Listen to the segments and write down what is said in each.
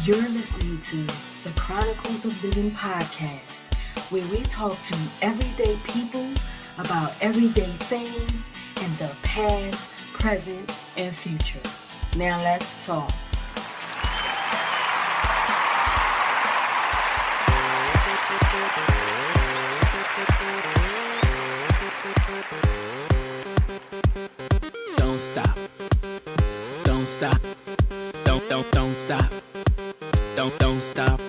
You're listening to the Chronicles of Living podcast, where we talk to everyday people about everyday things in the past, present, and future. Now let's talk. Don't stop. Don't stop. Don't stop. Don't stop.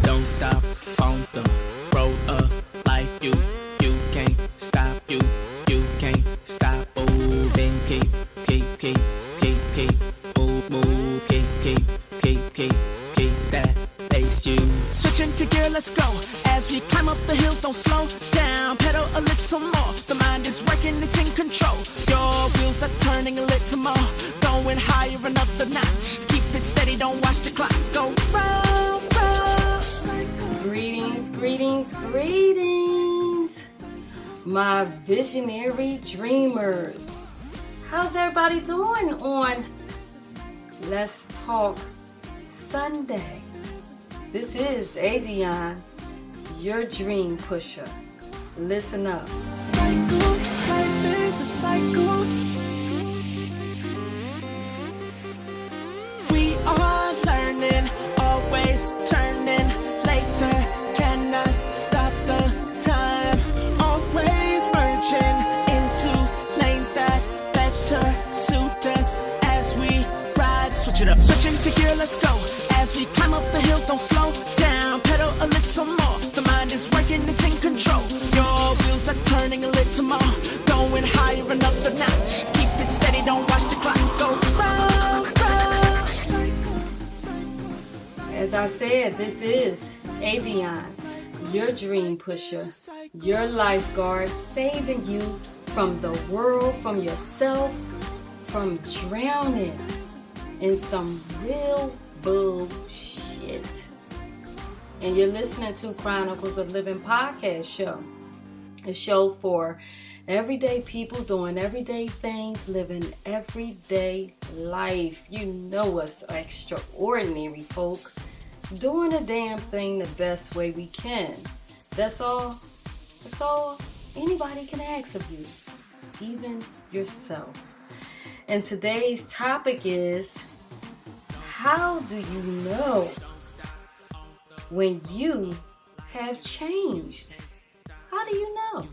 Don't stop on the road of life. You can't stop. You can't stop moving. Keep move. Keep that pace. You switching to gear. Let's go as we climb up the hill. Don't slow down. Pedal a little more. The mind is working. It's in control. Your wheels are turning a little more. Going higher another notch. Keep it steady. Don't watch the clock go round. Greetings, my visionary dreamers. How's everybody doing on Let's Talk Sunday? This is Adionne, your dream pusher. Listen up. Life is a cycle. We are learning, always turning. Later cannot stop the time. Always merging into lanes that better suit us as we ride. Switch it up. Switching to gear, let's go. As we climb up the hill, don't slow down. Pedal a little more. The mind is working, it's in control. Your wheels are turning a little more. Going higher another notch. Keep it steady, don't watch the clock go round. As I said, this is Adionne, your dream pusher, your lifeguard, saving you from the world, from yourself, from drowning in some real bullshit. And you're listening to Chronicles of Living podcast show. A show for everyday people doing everyday things, living everyday life. You know us, extraordinary folk, doing a damn thing the best way we can. That's all anybody can ask of you, even yourself. And today's topic is, how do you know when you have changed? How do you know?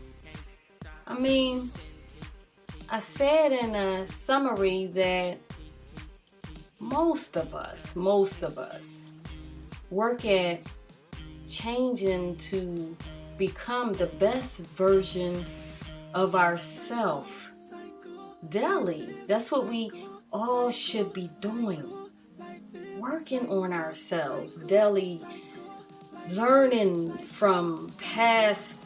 I mean, I said in a summary that most of us work at changing to become the best version of ourselves daily. That's what we all should be doing. Working on ourselves daily, learning from past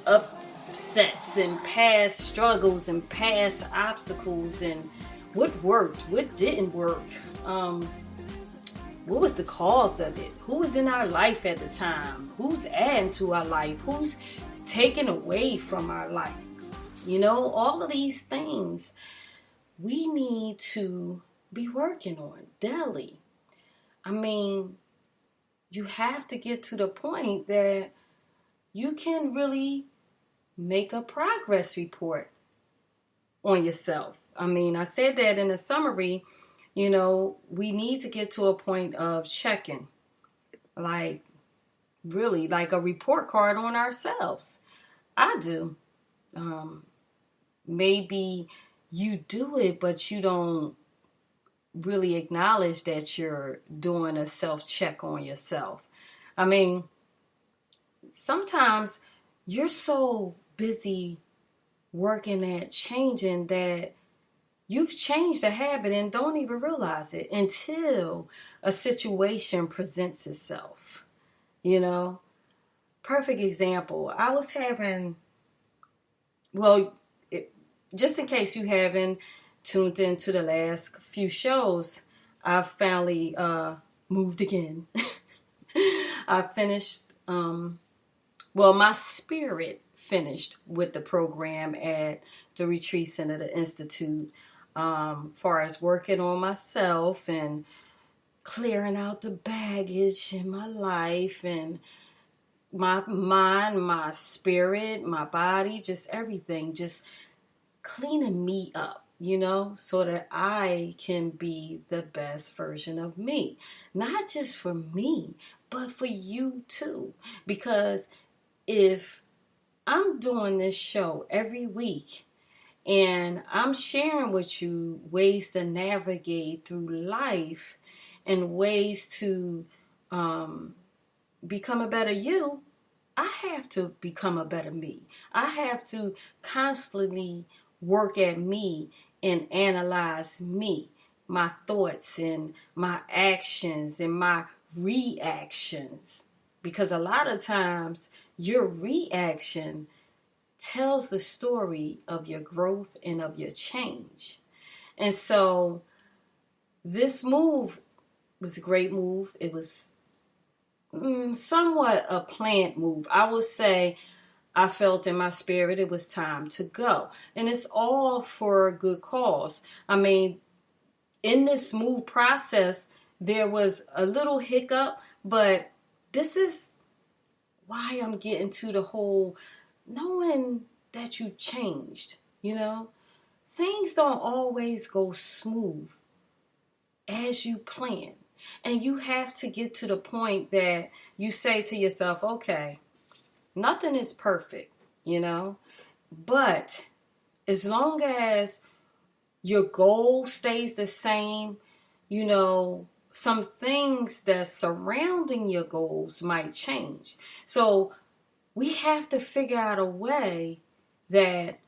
upsets and past struggles and past obstacles and what worked, what didn't work, what was the cause of it, who was in our life at the time, who's adding to our life, who's taking away from our life. You know, all of these things we need to be working on daily. I mean, you have to get to the point that you can really make a progress report on yourself. I mean, I said that in a summary. You know, we need to get to a point of checking, like really like a report card on ourselves. I do. Maybe you do it, but you don't really acknowledge that you're doing a self-check on yourself. I mean, sometimes you're so busy working at changing that you've changed a habit and don't even realize it until a situation presents itself. You know, perfect example. I was having, just in case you haven't tuned into the last few shows, I finally moved again. I finished, my spirit finished with the program at the retreat center, the Institute, far as working on myself and clearing out the baggage in my life and my mind, my spirit, my body, just everything, just cleaning me up, so that I can be the best version of me. Not just for me, but for you too. Because if I'm doing this show every week and I'm sharing with you ways to navigate through life and ways to become a better you, I have to become a better me. I have to constantly work at me and analyze me, my thoughts and my actions and my reactions. Because a lot of times your reaction tells the story of your growth and of your change. And so this move was a great move. It was somewhat a planned move. I would say I felt in my spirit it was time to go. And it's all for a good cause. I mean, in this move process, there was a little hiccup, but this is why I'm getting to the whole knowing that you changed, Things don't always go smooth as you plan. And you have to get to the point that you say to yourself, okay, nothing is perfect, but as long as your goal stays the same, some things that's surrounding your goals might change. So we have to figure out a way that,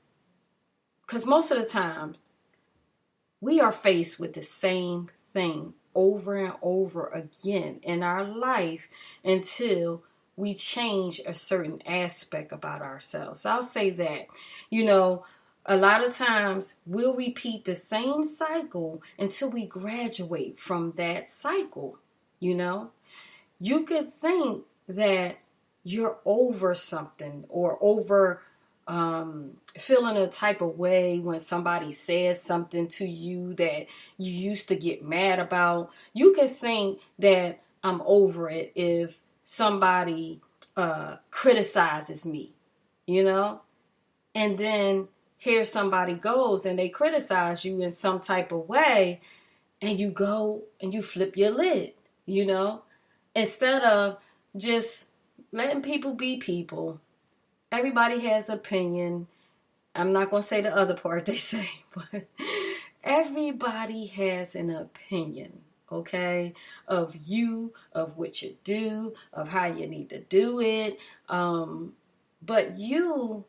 because most of the time we are faced with the same thing over and over again in our life until we change a certain aspect about ourselves. I'll say that, a lot of times we'll repeat the same cycle until we graduate from that cycle. You could think that you're over something or over feeling a type of way when somebody says something to you that you used to get mad about. You could think that I'm over it if somebody criticizes me, and then here somebody goes and they criticize you in some type of way, and you go and you flip your lid, instead of just letting people be people. Everybody has opinion. I'm not going to say the other part they say, but everybody has an opinion, okay, of you, of what you do, of how you need to do it. But you,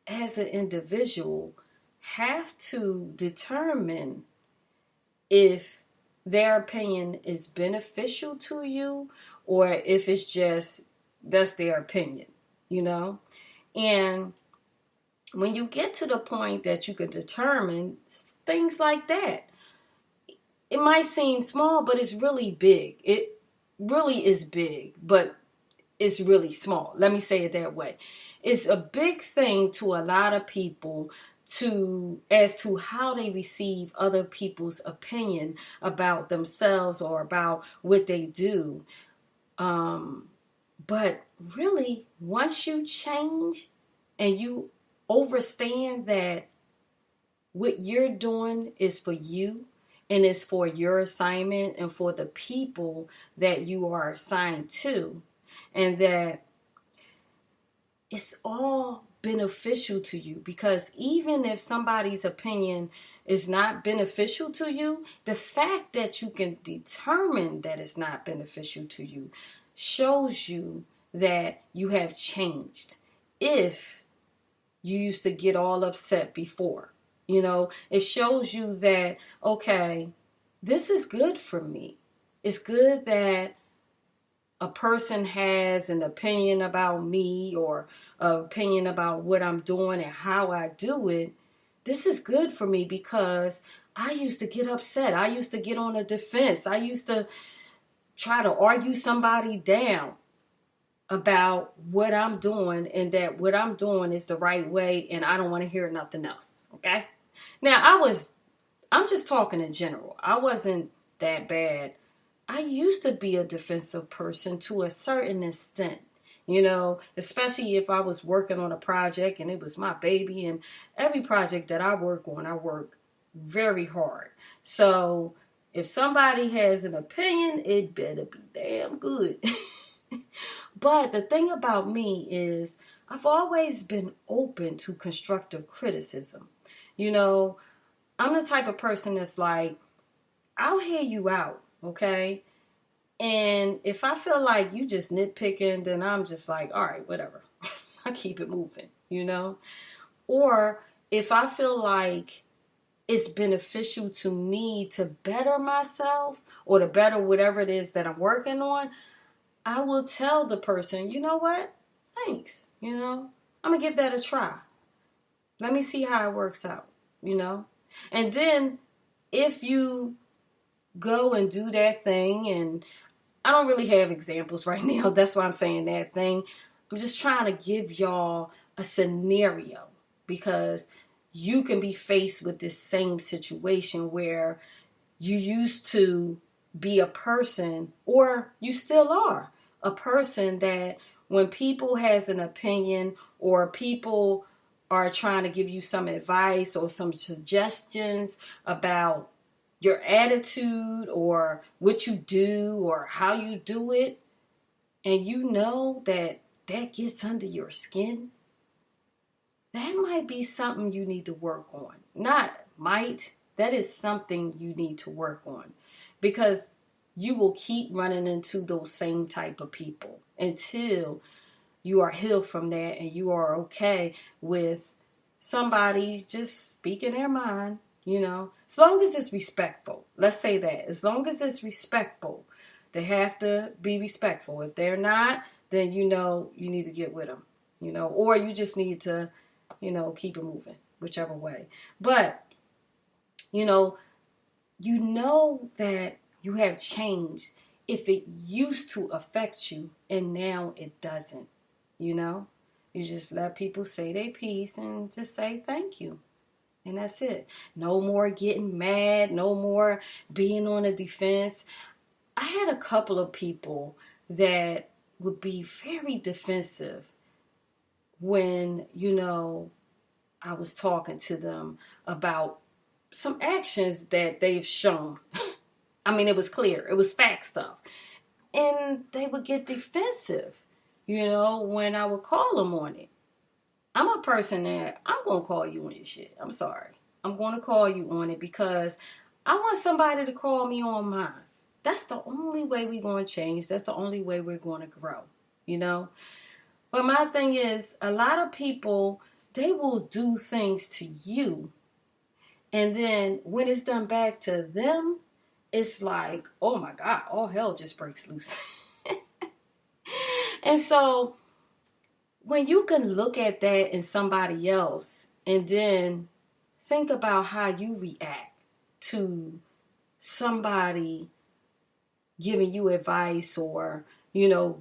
as an individual, have to determine if their opinion is beneficial to you or if it's just, that's their opinion, And when you get to the point that you can determine things like that, it might seem small, but it's really big. It really is big, but it's really small. Let me say it that way. It's a big thing to a lot of people as to how they receive other people's opinion about themselves or about what they do. But really, once you change and you understand that what you're doing is for you and is for your assignment and for the people that you are assigned to, and that it's all beneficial to you, because even if somebody's opinion is not beneficial to you, the fact that you can determine that it's not beneficial to you shows you that you have changed. If you used to get all upset before, it shows you that, okay, this is good for me. It's good that a person has an opinion about me or an opinion about what I'm doing and how I do it. This is good for me because I used to get upset. I used to get on a defense. I used to try to argue somebody down about what I'm doing and that what I'm doing is the right way and I don't want to hear nothing else. Okay? Now, I'm just talking in general. I wasn't that bad I used to be a defensive person to a certain extent, especially if I was working on a project and it was my baby. And every project that I work on, I work very hard. So if somebody has an opinion, it better be damn good. But the thing about me is I've always been open to constructive criticism. I'm the type of person that's like, I'll hear you out, okay? And if I feel like you just nitpicking, then I'm just like, all right, whatever. I keep it moving, Or if I feel like it's beneficial to me to better myself or to better whatever it is that I'm working on, I will tell the person, you know what? Thanks, I'm going to give that a try. Let me see how it works out, And then if you go and do that thing, and I don't really have examples right now. That's why I'm saying that thing. I'm just trying to give y'all a scenario because you can be faced with this same situation where you used to be a person, or you still are a person, that when people has an opinion or people are trying to give you some advice or some suggestions about your attitude or what you do or how you do it, and that gets under your skin, that might be something you need to work on. Not might, that is something you need to work on, because you will keep running into those same type of people until you are healed from that and you are okay with somebody just speaking their mind. As long as it's respectful. Let's say that. As long as it's respectful, they have to be respectful. If they're not, then you need to get with them, or you just need to, keep it moving, whichever way. But, that you have changed if it used to affect you and now it doesn't, You just let people say their piece and just say thank you. And that's it. No more getting mad. No more being on the defense. I had a couple of people that would be very defensive when, I was talking to them about some actions that they've shown. I mean, it was clear. It was fact stuff. And they would get defensive, when I would call them on it. I'm a person that I'm going to call you on your shit. I'm sorry. I'm going to call you on it because I want somebody to call me on mine. That's the only way we're going to change. That's the only way we're going to grow, But my thing is, a lot of people, they will do things to you. And then when it's done back to them, it's like, oh my God, all hell just breaks loose. And so when you can look at that in somebody else and then think about how you react to somebody giving you advice or,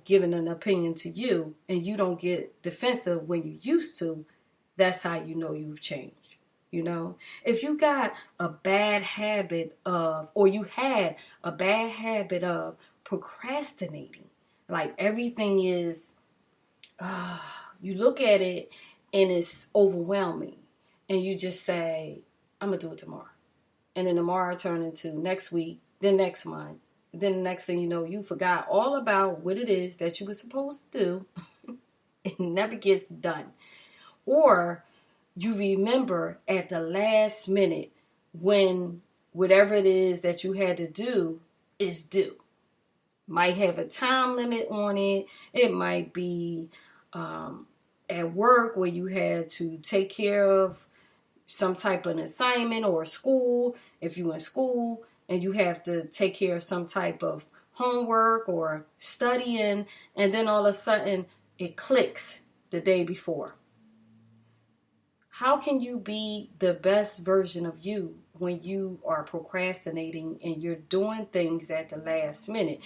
giving an opinion to you, and you don't get defensive when you used to, that's how you know you've changed. If you got a bad habit of, or you had a bad habit of procrastinating, like everything is, you look at it and it's overwhelming, and you just say, I'm going to do it tomorrow. And then tomorrow turn into next week, then next month. Then the next thing you know, you forgot all about what it is that you were supposed to do. It never gets done. Or you remember at the last minute when whatever it is that you had to do is due. Might have a time limit on it. It might be at work where you had to take care of some type of an assignment, or school, if you're in school and you have to take care of some type of homework or studying, and then all of a sudden it clicks the day before. How can you be the best version of you when you are procrastinating and you're doing things at the last minute?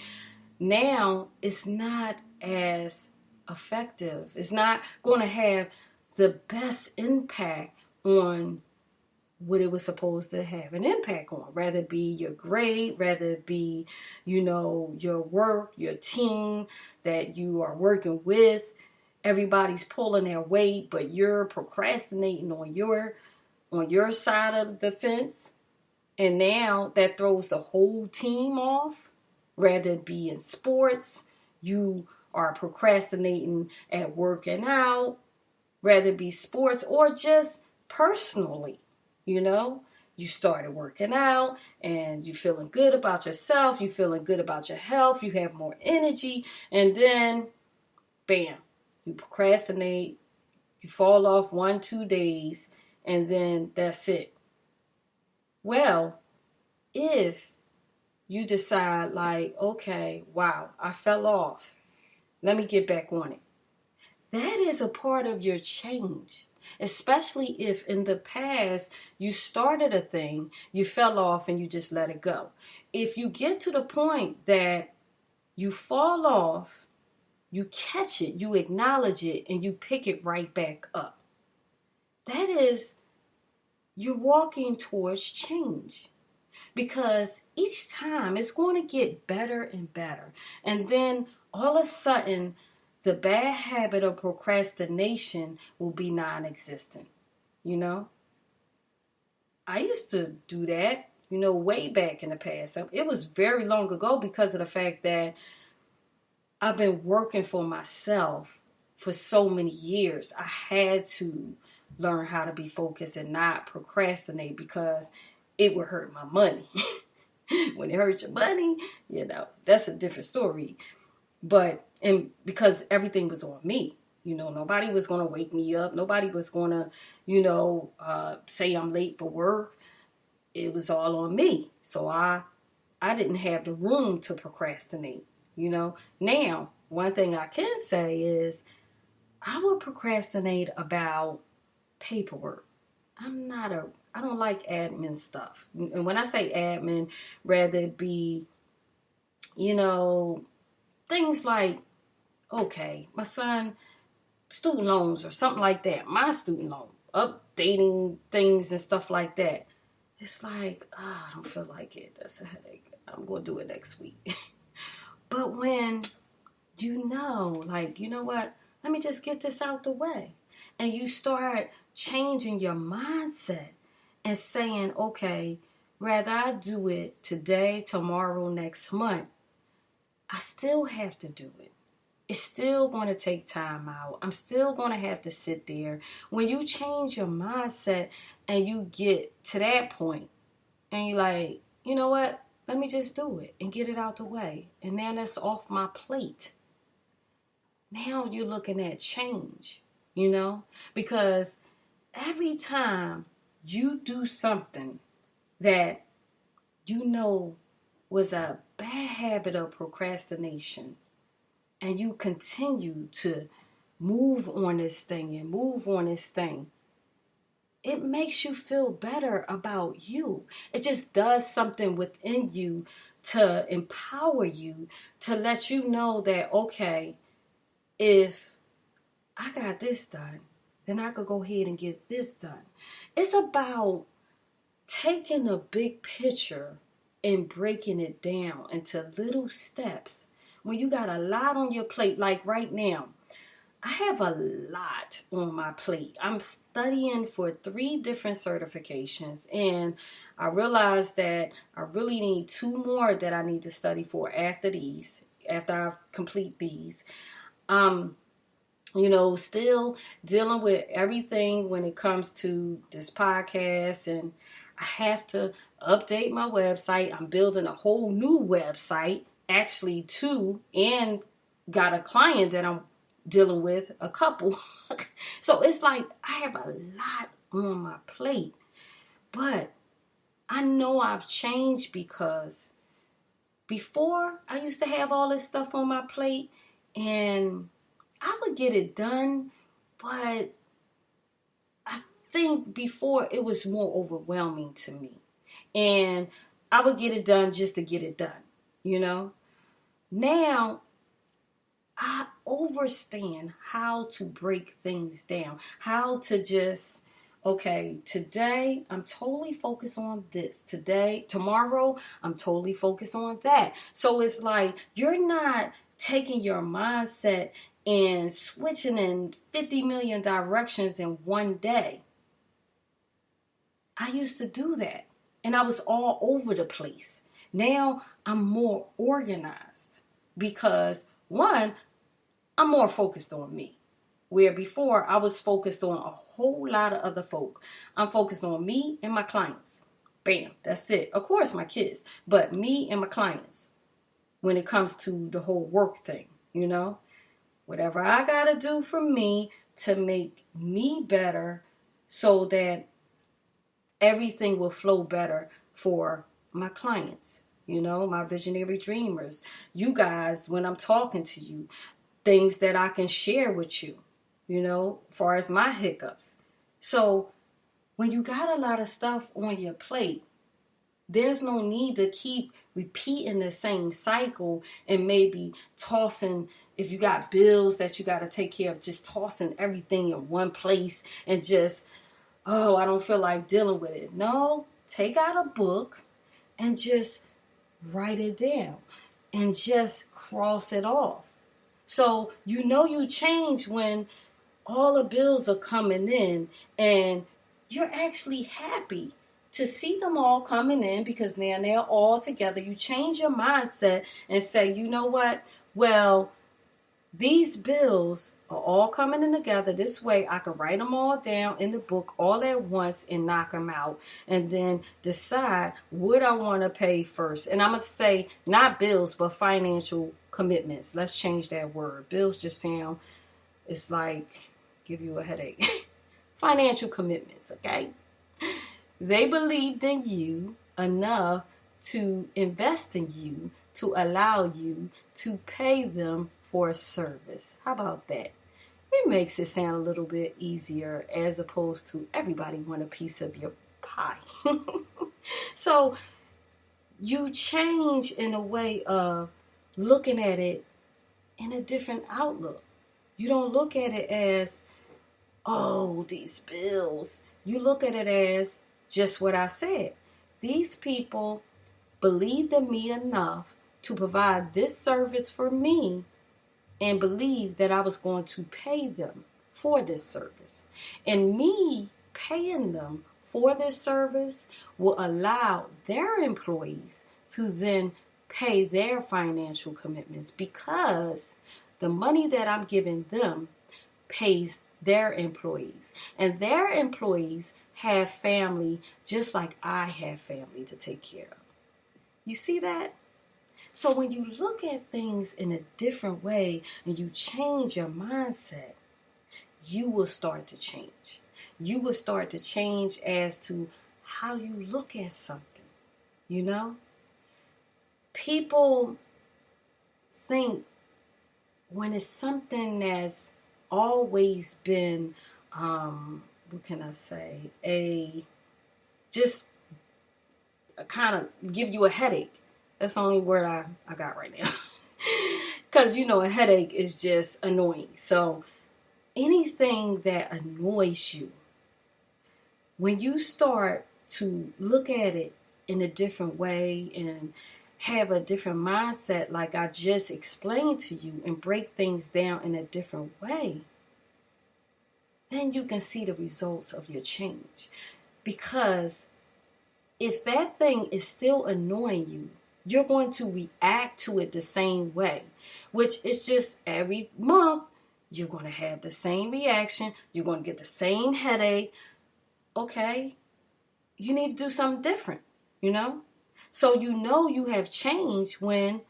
Now it's not as effective. It's not going to have the best impact on what it was supposed to have an impact on, rather it be your grade, rather it be, your work, your team that you are working with. Everybody's pulling their weight, but you're procrastinating on your side of the fence. And now that throws the whole team off. Rather it be in sports, you are procrastinating at working out, rather it be sports or just personally. You started working out and you're feeling good about yourself, you're feeling good about your health, you have more energy, and then bam, you procrastinate, you fall off 1-2 days, and then that's it. Well, if you decide like, okay, wow, I fell off, let me get back on it. That is a part of your change. Especially if in the past you started a thing, you fell off and you just let it go. If you get to the point that you fall off, you catch it, you acknowledge it, and you pick it right back up. That is, you're walking towards change. Because each time it's going to get better and better. And then all of a sudden, the bad habit of procrastination will be non-existent. I used to do that, way back in the past. It was very long ago because of the fact that I've been working for myself for so many years. I had to learn how to be focused and not procrastinate because it would hurt my money. When it hurts your money, that's a different story. But because everything was on me, nobody was going to wake me up. Nobody was going to, say I'm late for work. It was all on me. So I didn't have the room to procrastinate, Now, one thing I can say is I would procrastinate about paperwork. I don't like admin stuff. And when I say admin, rather it be, things like, okay, my son, student loans or something like that. My student loan, updating things and stuff like that. It's like, I don't feel like it. That's a headache. I'm going to do it next week. But when you know what? Let me just get this out the way. And you start changing your mindset and saying, okay, rather I do it today, tomorrow, next month, I still have to do it. It's still going to take time out. I'm still going to have to sit there. When you change your mindset and you get to that point and you're like, you know what? Let me just do it and get it out the way. And now that's off my plate. Now you're looking at change, because every time you do something that was a bad habit of procrastination, and you continue to move on this thing, it makes you feel better about you. It just does something within you to empower you, to let you know that, okay, if I got this done, then I could go ahead and get this done. It's about taking a big picture and breaking it down into little steps. When you got a lot on your plate, like right now, I have a lot on my plate. I'm studying for 3 different certifications, and I realized that I really need 2 more that I need to study for after I complete these. Still dealing with everything when it comes to this podcast, and I have to update my website. I'm building a whole new website, actually 2, and got a client that I'm dealing with, a couple. So it's like I have a lot on my plate. But I know I've changed because before I used to have all this stuff on my plate and I would get it done, but I think before it was more overwhelming to me. And I would get it done just to get it done, Now, I understand how to break things down, how to just okay, today I'm totally focused on this. Tomorrow, I'm totally focused on that. So it's like you're not taking your mindset and switching in 50 million directions in one day. I used to do that, and I was all over the place. Now I'm more organized because, one, I'm more focused on me. Where before I was focused on a whole lot of other folk. I'm focused on me and my clients. Bam, that's it. Of course, my kids, but me and my clients when it comes to the whole work thing, Whatever I got to do for me to make me better so that everything will flow better for my clients, my visionary dreamers. You guys, when I'm talking to you, things that I can share with you, as far as my hiccups. So when you got a lot of stuff on your plate, there's no need to keep repeating the same cycle and maybe tossing, if you got bills that you got to take care of, just tossing everything in one place and just, oh, I don't feel like dealing with it. No, take out a book and just write it down and just cross it off. So you change when all the bills are coming in and you're actually happy to see them all coming in because now they're all together. You change your mindset and say, you know what? Well, these bills are all coming in together. This way I can write them all down in the book all at once and knock them out and then decide what I want to pay first. And I'm going to say not bills, but financial commitments. Let's change that word. Bills just sound, it's like give you a headache. Financial commitments, okay? They believed in you enough to invest in you to allow you to pay them for a service. How about that? It makes it sound a little bit easier as opposed to everybody want a piece of your pie. So you change in a way of looking at it in a different outlook. You don't look at it as, oh, these bills. You look at it as just what I said. These people believed in me enough to provide this service for me and believe that I was going to pay them for this service. And me paying them for this service will allow their employees to then pay their financial commitments because the money that I'm giving them pays their employees. And their employees have family just like I have family to take care of. You see that? So when you look at things in a different way and you change your mindset, you will start to change. You will start to change as to how you look at something, People think when it's something that's always been, what can I say, just kind of give you a headache. That's the only word I got right now. Because, a headache is just annoying. So anything that annoys you, when you start to look at it in a different way and have a different mindset like I just explained to you and break things down in a different way, then you can see the results of your change. Because if that thing is still annoying you, you're going to react to it the same way, which is just every month you're going to have the same reaction. You're going to get the same headache. Okay, you need to do something different, So you have changed when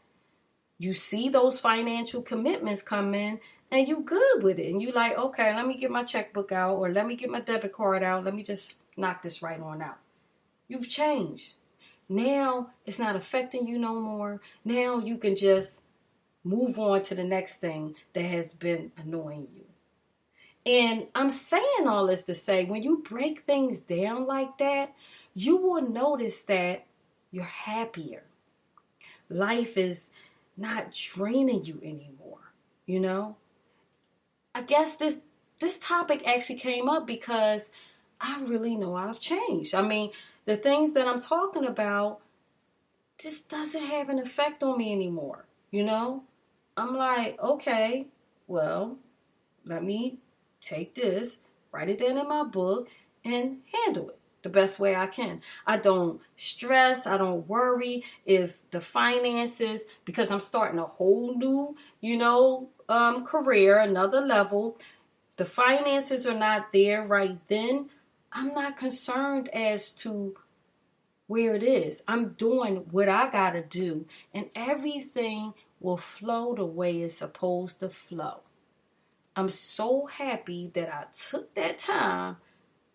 you see those financial commitments come in and you good with it. And you like, okay, let me get my checkbook out or let me get my debit card out. Let me just knock this right on out. You've changed. Now it's not affecting you no more. Now you can just move on to the next thing that has been annoying you. And I'm saying all this to say, when you break things down like that, you will notice that you're happier. Life is not draining you anymore, I guess this topic actually came up because I really know I've changed. I mean, the things that I'm talking about just doesn't have an effect on me anymore. I'm like, okay, well, let me take this, write it down in my book, and handle it the best way I can. I don't stress. I don't worry if the finances, because I'm starting a whole new, career, another level. If the finances are not there right then, I'm not concerned as to where it is. I'm doing what I got to do, and everything will flow the way it's supposed to flow. I'm so happy that I took that time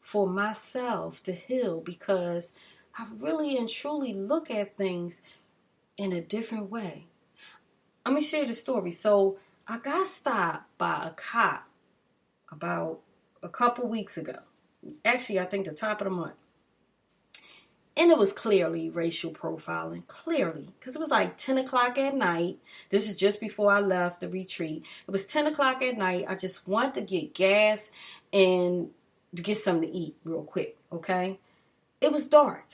for myself to heal, because I really and truly look at things in a different way. I'm going to share the story. So I got stopped by a cop about a couple weeks ago. Actually, I think the top of the month. And it was clearly racial profiling, clearly, because it was like 10 o'clock at night. This is just before I left the retreat. It was 10 o'clock at night. I just wanted to get gas and to get something to eat real quick, okay? It was dark.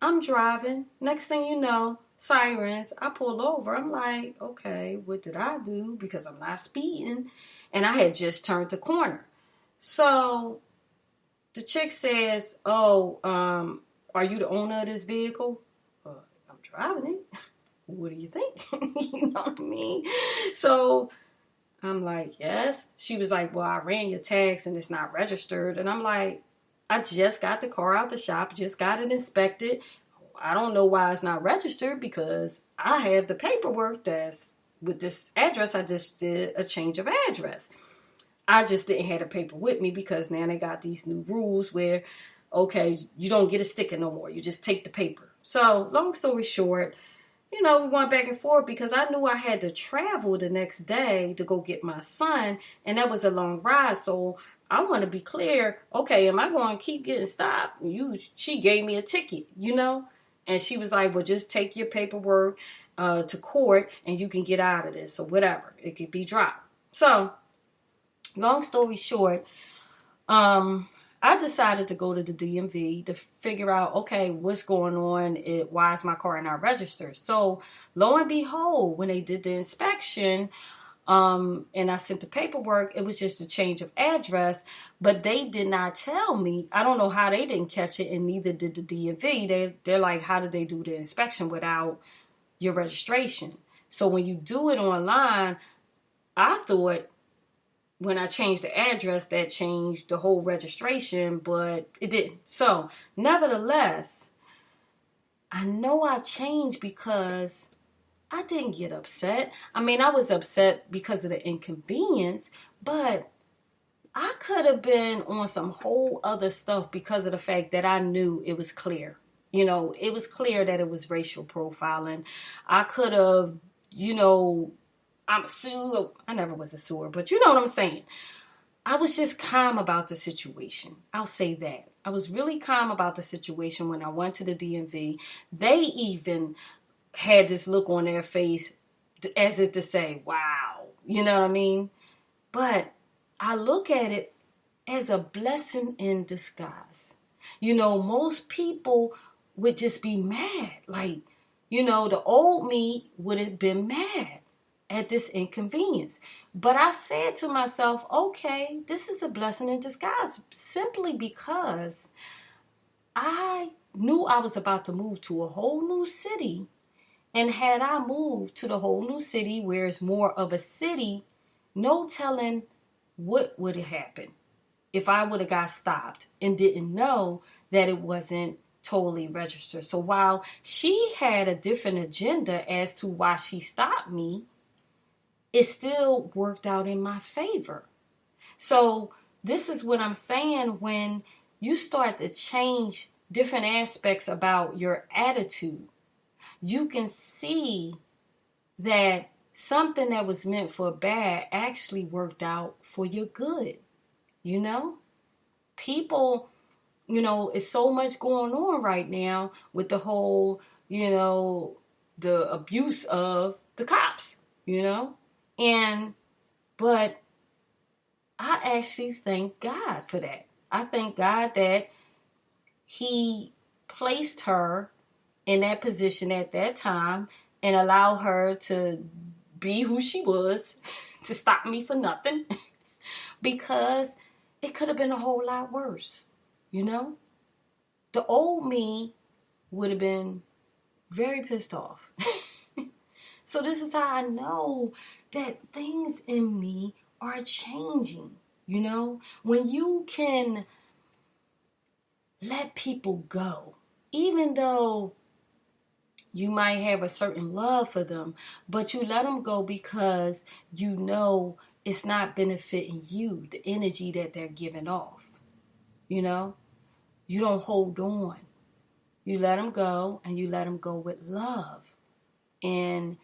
I'm driving. Next thing you know, sirens. I pull over. I'm like, okay, what did I do? Because I'm not speeding. And I had just turned the corner. So the chick says, are you the owner of this vehicle? I'm driving it. What do you think? You know what I mean? So I'm like, yes. She was like, well, I ran your tags and it's not registered. And I'm like, I just got the car out the shop, just got it inspected. I don't know why it's not registered, because I have the paperwork that's with this address. I just did a change of address. I just didn't have the paper with me, because now they got these new rules where, okay, you don't get a sticker no more. You just take the paper. So long story short, we went back and forth, because I knew I had to travel the next day to go get my son. And that was a long ride. So I want to be clear. Okay, am I going to keep getting stopped? She gave me a ticket, And she was like, well, just take your paperwork to court and you can get out of this or whatever. It could be dropped. So long story short, I decided to go to the DMV to figure out, okay, what's going on? Why is my car not registered? So lo and behold, when they did the inspection, and I sent the paperwork, it was just a change of address, but they did not tell me. I don't know how they didn't catch it, and neither did the DMV. They're like, how did they do the inspection without your registration? So when you do it online, I thought when I changed the address, that changed the whole registration, but it didn't. So nevertheless, I know I changed because I didn't get upset. I mean, I was upset because of the inconvenience, but I could have been on some whole other stuff because of the fact that I knew it was clear. It was clear that it was racial profiling. I could have, I'm a sewer. I never was a sewer, but you know what I'm saying. I was just calm about the situation. I'll say that. I was really calm about the situation when I went to the DMV. They even had this look on their face as if to say, wow, you know what I mean? But I look at it as a blessing in disguise. Most people would just be mad. Like, the old me would have been mad at this inconvenience. But I said to myself, okay, this is a blessing in disguise, simply because I knew I was about to move to a whole new city. And had I moved to the whole new city where it's more of a city, no telling what would have happened if I would have got stopped and didn't know that it wasn't totally registered. So while she had a different agenda as to why she stopped me, it still worked out in my favor. So this is what I'm saying. When you start to change different aspects about your attitude, you can see that something that was meant for bad actually worked out for your good. People, it's so much going on right now with the whole, the abuse of the cops, but I actually thank God for that. I thank God that he placed her in that position at that time and allowed her to be who she was, to stop me for nothing, because it could have been a whole lot worse, you know? The old me would have been very pissed off. So this is how I know that things in me are changing, you know? When you can let people go, even though you might have a certain love for them, but you let them go because you know it's not benefiting you, the energy that they're giving off, you know? You don't hold on. You let them go, and you let them go with love. And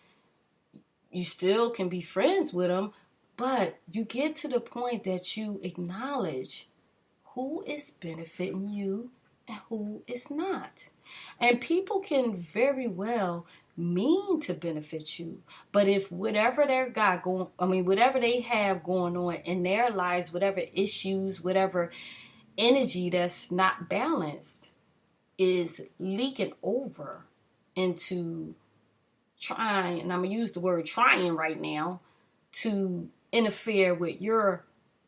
you still can be friends with them, but you get to the point that you acknowledge who is benefiting you and who is not. And people can very well mean to benefit you, but if whatever whatever they have going on in their lives, whatever issues, whatever energy that's not balanced is leaking over into trying, and I'm going to use the word trying right now, to interfere with your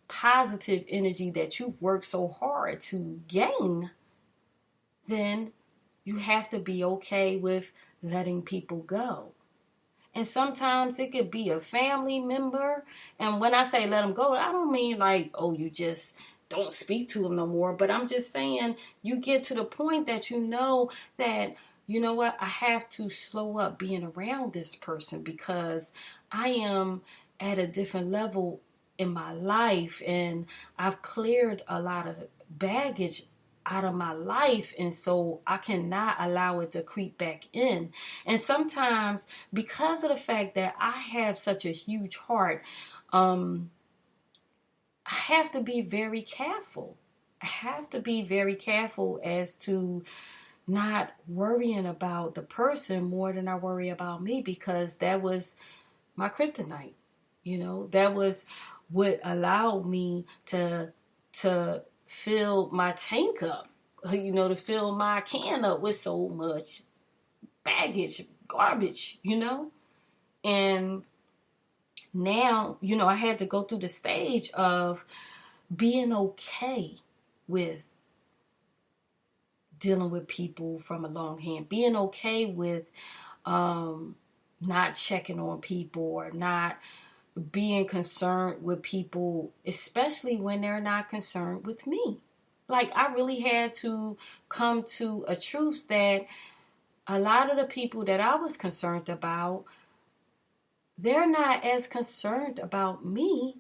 positive energy that you've worked so hard to gain, then you have to be okay with letting people go. And sometimes it could be a family member. And when I say let them go, I don't mean like, oh, you just don't speak to them no more. But I'm just saying you get to the point that you know that, you know what, I have to slow up being around this person because I am at a different level in my life and I've cleared a lot of baggage out of my life, and so I cannot allow it to creep back in. And sometimes because of the fact that I have such a huge heart, I have to be very careful. I have to be very careful as to not worrying about the person more than I worry about me, because that was my kryptonite. You know, that was what allowed me to fill my tank up, you know, to fill my can up with so much baggage, garbage, you know. And now, you know, I had to go through the stage of being okay with dealing with people from a long hand, being okay with not checking on people or not being concerned with people, especially when they're not concerned with me. Like, I really had to come to a truth that a lot of the people that I was concerned about, they're not as concerned about me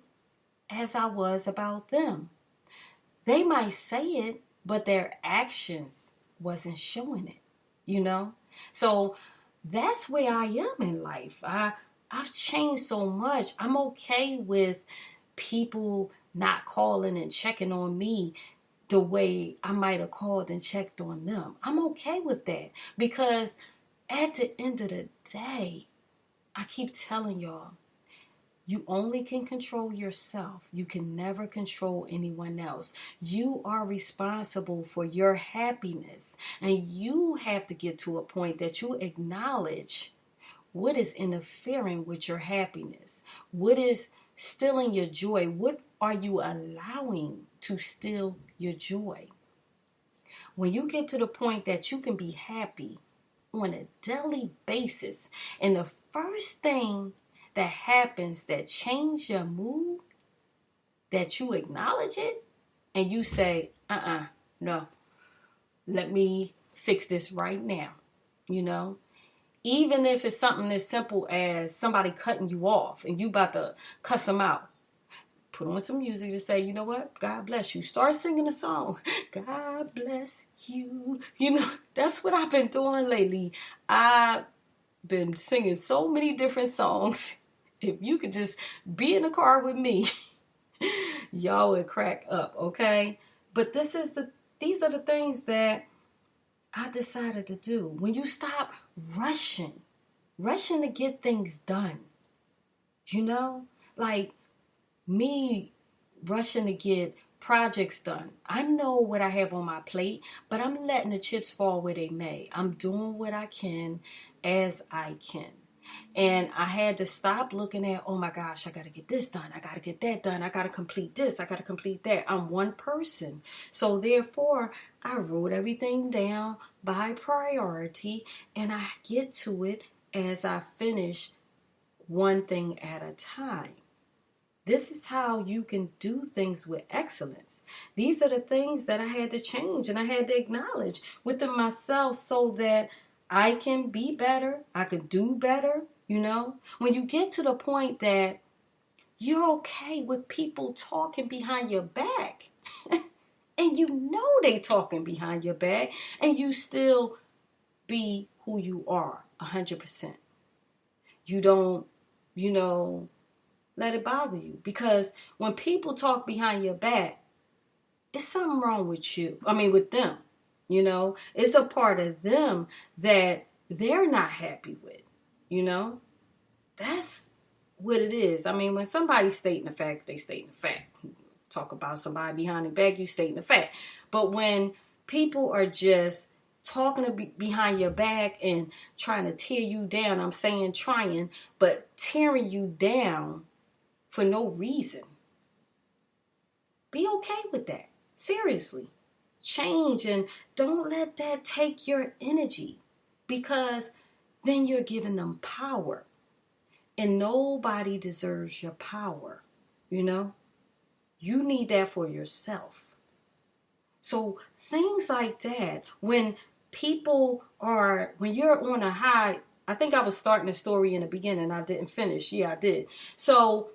as I was about them. They might say it, but their actions wasn't showing it, you know? So that's where I am in life. I've changed so much. I'm okay with people not calling and checking on me the way I might have called and checked on them. I'm okay with that because at the end of the day, I keep telling y'all, you only can control yourself. You can never control anyone else. You are responsible for your happiness, and you have to get to a point that you acknowledge what is interfering with your happiness? What is stealing your joy? What are you allowing to steal your joy? When you get to the point that you can be happy on a daily basis, and the first thing that happens that change your mood, that you acknowledge it, and you say, no, let me fix this right now, you know? Even if it's something as simple as somebody cutting you off and you about to cuss them out, put on some music to say, you know what? God bless you. Start singing a song. God bless you. You know, that's what I've been doing lately. I've been singing so many different songs. If you could just be in the car with me, y'all would crack up, okay? But these are the things that I decided to do. When you stop rushing to get things done, you know, like me rushing to get projects done. I know what I have on my plate, but I'm letting the chips fall where they may. I'm doing what I can as I can. And I had to stop looking at, oh my gosh, I got to get this done. I got to get that done. I got to complete this. I got to complete that. I'm one person. So therefore, I wrote everything down by priority, and I get to it as I finish one thing at a time. This is how you can do things with excellence. These are the things that I had to change and I had to acknowledge within myself so that I can be better. I can do better, you know. When you get to the point that you're okay with people talking behind your back and you know they talking behind your back and you still be who you are 100%. You don't, let it bother you. Because when people talk behind your back, it's something wrong with you. With them. It's a part of them that they're not happy with. That's what it is. When somebody's stating the fact, they stating the fact. Talk about somebody behind their back, you stating the fact. But when people are just talking behind your back and trying to tear you down, I'm saying trying, but tearing you down for no reason. Be okay with that. Seriously. Change and don't let that take your energy, because then you're giving them power. And nobody deserves your power, You need that for yourself. So things like that, when you're on a high, I think I was starting the story in the beginning. I didn't finish. Yeah, I did. So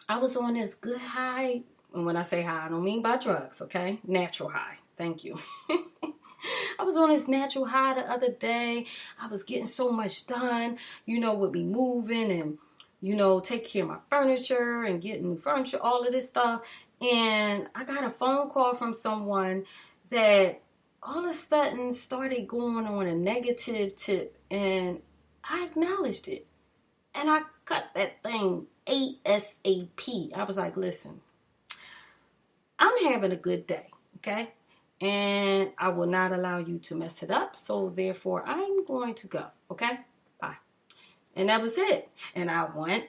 I was on this good high. And when I say high, I don't mean by drugs, okay? Natural high. Thank you. I was on this natural high the other day. I was getting so much done, with me moving and, take care of my furniture and getting new furniture, all of this stuff. And I got a phone call from someone that all of a sudden started going on a negative tip. And I acknowledged it. And I cut that thing ASAP. I was like, listen, I'm having a good day, okay? And I will not allow you to mess it up. So therefore, I'm going to go, okay? Bye. And that was it. And I went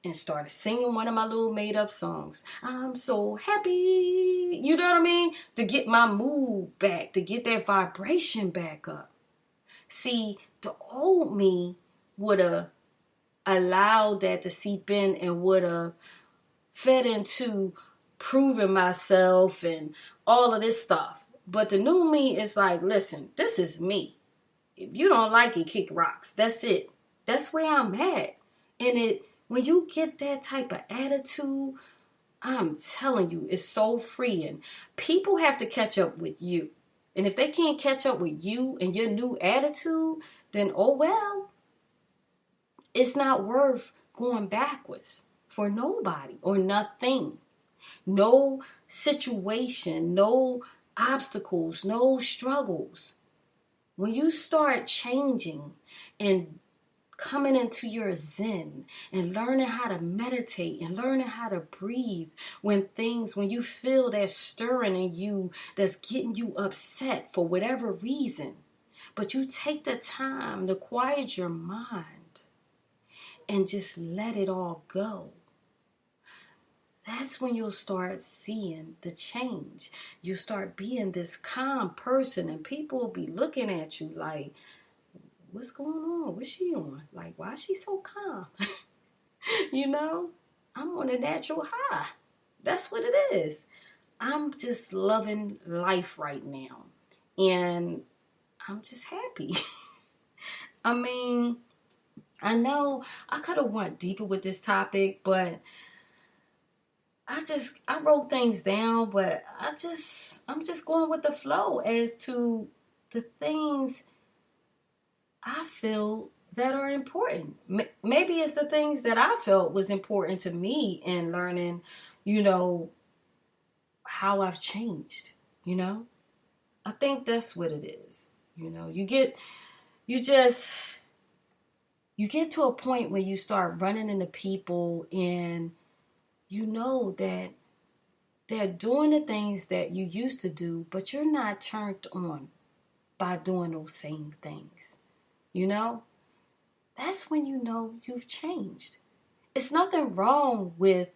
and started singing one of my little made-up songs. I'm so happy, you know what I mean? To get my mood back, to get that vibration back up. See, the old me would have allowed that to seep in and would have fed into proving myself and all of this stuff. But the new me is like, listen, this is me. If you don't like it, kick rocks. That's it. That's where I'm at. And when you get that type of attitude, I'm telling you, it's so freeing. People have to catch up with you. And if they can't catch up with you and your new attitude, then oh well. It's not worth going backwards for nobody or nothing. No situation, no obstacles, no struggles. When you start changing and coming into your zen and learning how to meditate and learning how to breathe when you feel that stirring in you that's getting you upset for whatever reason, but you take the time to quiet your mind and just let it all go. That's when you'll start seeing the change. You start being this calm person and people will be looking at you like, what's going on? What's she on? Like, why is she so calm? I'm on a natural high. That's what it is. I'm just loving life right now. And I'm just happy. I know I could have went deeper with this topic, but I wrote things down, but I'm just going with the flow as to the things I feel that are important. Maybe it's the things that I felt was important to me in learning, how I've changed, I think that's what it is. You get to a point where you start running into people and you know that they're doing the things that you used to do, but you're not turned on by doing those same things. You know, that's when you know you've changed. It's nothing wrong with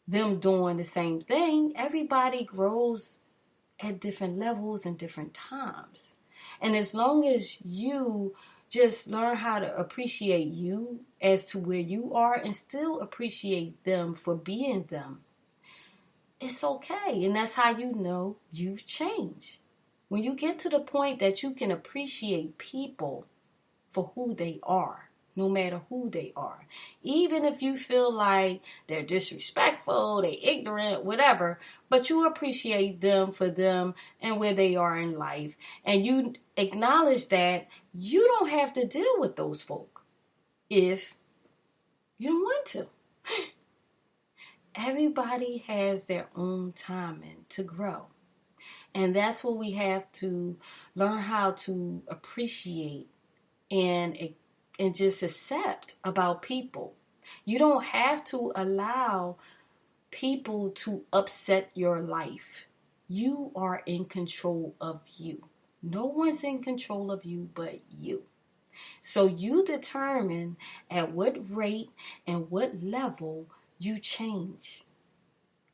them doing the same thing. Everybody grows at different levels and different times. And as long as you just learn how to appreciate you as to where you are and still appreciate them for being them, it's okay. And that's how you know you've changed. When you get to the point that you can appreciate people for who they are, no matter who they are. Even if you feel like they're disrespectful, they're ignorant, whatever, but you appreciate them for them and where they are in life. And you acknowledge that you don't have to deal with those folk if you don't want to. Everybody has their own timing to grow. And that's what we have to learn how to appreciate and just accept about people. You don't have to allow people to upset your life. You are in control of you. No one's in control of you but you. So you determine at what rate and what level you change.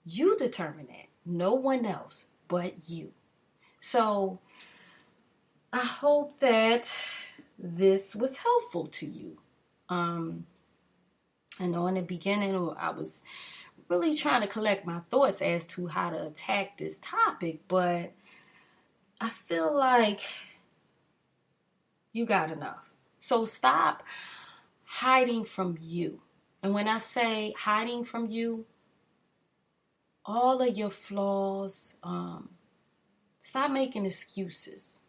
You determine that. No one else but you. So I hope that this was helpful to you. I know in the beginning I was really trying to collect my thoughts as to how to attack this topic, but I feel like you got enough. So stop hiding from you. And when I say hiding from you, all of your flaws, stop making excuses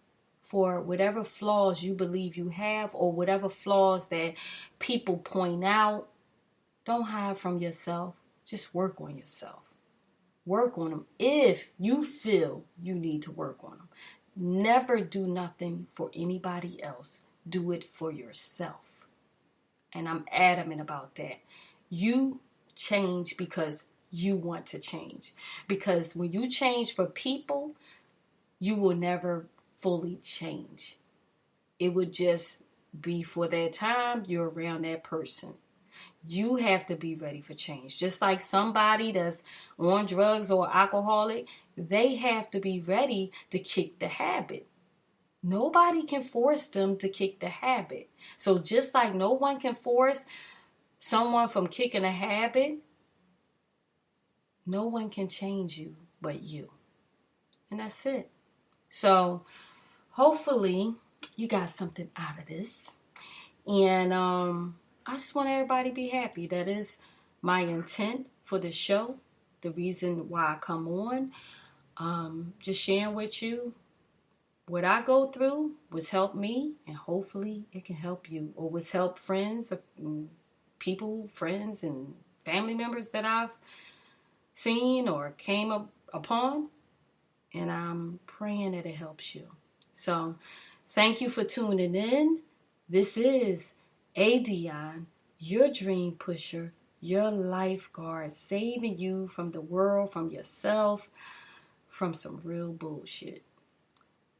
for whatever flaws you believe you have or whatever flaws that people point out. Don't hide from yourself. Just work on yourself. Work on them if you feel you need to work on them. Never do nothing for anybody else. Do it for yourself. And I'm adamant about that. You change because you want to change. Because when you change for people, you will never fully change. It would just be for that time you're around that person. You have to be ready for change. Just like somebody that's on drugs or alcoholic, they have to be ready to kick the habit. Nobody can force them to kick the habit. So just like no one can force someone from kicking a habit, no one can change you but you. And that's it. So hopefully you got something out of this. And I just want everybody to be happy. That is my intent for the show. The reason why I come on. Just sharing with you what I go through, what's helped me, and hopefully it can help you. Or what's helped friends, people, friends, and family members that I've seen or came upon. And I'm praying that it helps you. So thank you for tuning in. This is Adionne, your dream pusher, your lifeguard, saving you from the world, from yourself, from some real bullshit.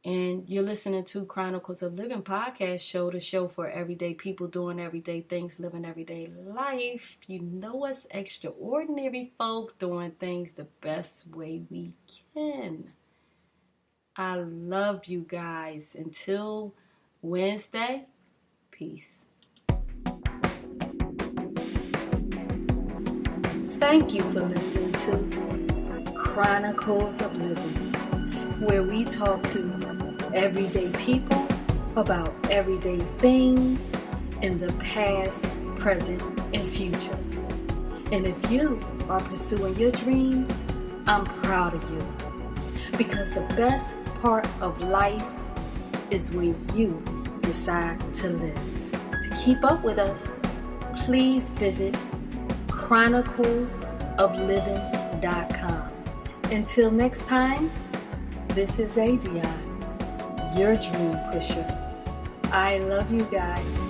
And you're listening to Chronicles of Living podcast show, the show for everyday people doing everyday things, living everyday life. You know us extraordinary folk doing things the best way we can. I love you guys. Until Wednesday, peace. Thank you for listening to Chronicles of Living, where we talk to everyday people about everyday things in the past, present, and future. And if you are pursuing your dreams, I'm proud of you. Because the best part of life is when you decide to live. To keep up with us, please visit chronicles-of-livin-podcast. Until next time, this is Adionne, your dream pusher. I love you guys.